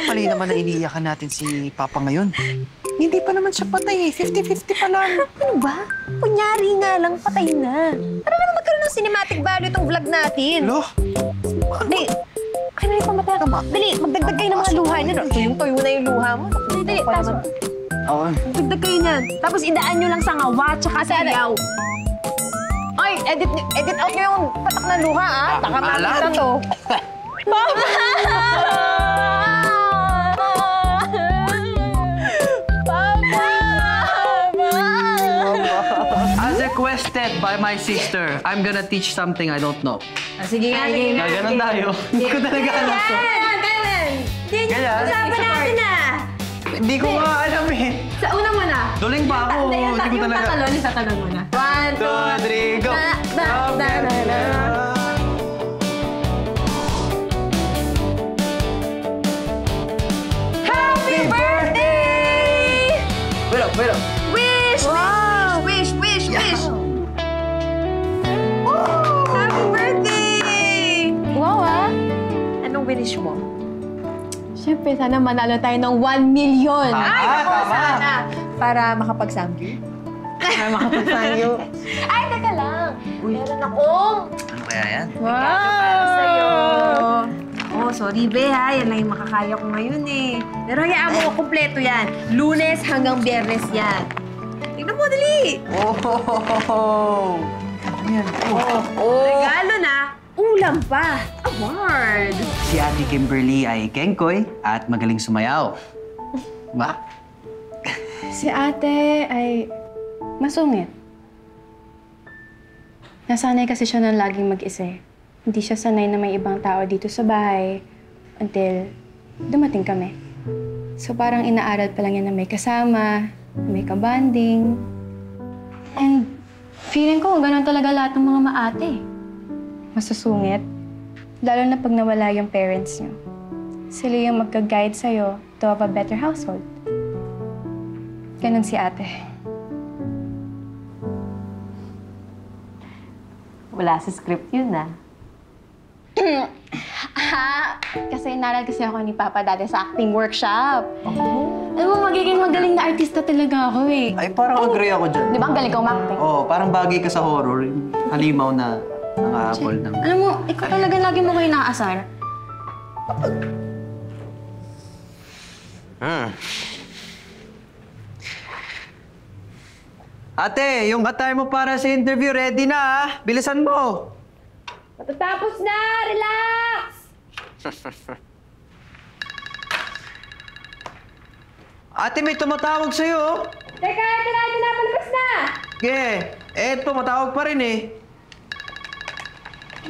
mali naman na iniiyakan natin si Papa ngayon. Hindi pa naman siya patay eh. 50-50 pa lang. Ano ba? Kunyari nga lang, patay na. Para naman magkaroon ng cinematic value itong vlog natin. Lo? Dali, kaya na rin pamatay ka ba? Dali, magdagdag kayo ng mga luha niyo. Tuyong-tuyo na yung luha mo. Dali, taso. Oo. Magdagdag kayo niyan. Tapos idaan nyo lang sa ngawa tsaka sa yaw. Ay, edit out nyo yung patak na luha, ah. Baka makita to. Papa! As requested by my sister, I'm gonna teach something I don't know. Sige nga, sige nga. Gaganon tayo. Hindi ko talaga alam to. Ganyan! Ganyan? Usapan natin na! Hindi ko nga alam eh. Sa una mo na. Duling pa ako. Hindi ko talaga. Yung tatalon mo na. 1, 2, 3, go! Happy birthday! Pero. Wish! Wish! Happy birthday! Wow, ah! Anong wish mo? Siyempre, sana manalo tayo ng 1 million. Tama. Sana. Para makapag-samgy? Ay, teka lang. Meron akong Ano kaya yan? para sa'yo. Oh, sorry, be, ha. Yan lang yung makakaya ko ngayon, eh. Pero hayaan mo, kumpleto yan. Lunes hanggang Biyernes yan. Tignan mo, dali. Oh! Ano yan? Regalo na, ulam pa. Award. Si Ate Kimberly ay kengkoy at magaling sumayaw. Ba? Si ate ay masungit. Nasanay kasi siya na laging mag-isa. Hindi siya sanay na may ibang tao dito sa bahay until dumating kami. So parang inaaral pa lang yan na may kasama, may kabanding. And feeling ko ganun talaga lahat ng mga maate. Masusungit. Lalo na pag nawala yung parents niyo. Sila yung magka-guide sa'yo to have a better household. Ganun si ate. Wala sa script yun, ah. Kasi naral kasi ako ni Papa dati sa acting workshop. Alam mo, magiging magaling na artista talaga ako eh. Ay, parang agree ako dyan. Di ba ang galing ka umacting? Oo, parang bagay ka sa horror. Yung halimaw na nangahabol ng... Alam mo, ikaw talaga lagi mo ko inaasar. Ate, yung attire mo para sa interview ready na ah. Bilisan mo. Matatapos na! Relax! Ate, may tumatawag sa'yo. Teka, ito na! Palabas na! Sige, eto, matawag pa rin eh.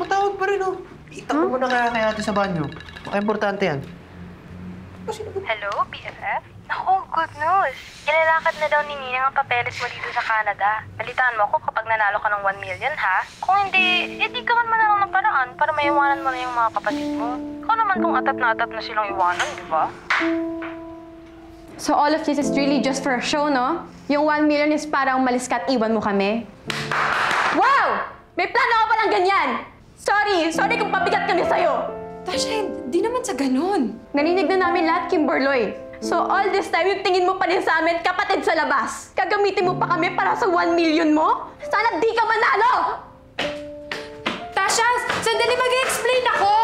Matawag pa rin oh. Itakbo mo na kaya kay ate sa banyo. Importante yan. Hello, BFF? Naku, good news. Ilalakad na daw ni Ninang ang papeles mo dito sa Canada. Balitaan mo ako kapag nanalo ka ng 1 million, ha? Kung hindi, edi gawan mo na lang ng paraan para maiwanan mo na yung mga kapatid mo. Ikaw naman kung atat na silang iwanan, di ba? So all of this is really just for a show, no? Yung 1 million is para umalis ka at iwan mo kami? Wow! May plano ka palang ganyan! Sorry kung pabigat kami sa'yo! Tasha, di naman sa ganun. Narinig na namin lahat, Kimberly. So all this time, yung tingin mo pa rin sa amin, kapatid sa labas. Gagamitin mo pa kami para sa 1 million mo? Sana di ka manalo! Tasha, sandali mag-explain ako!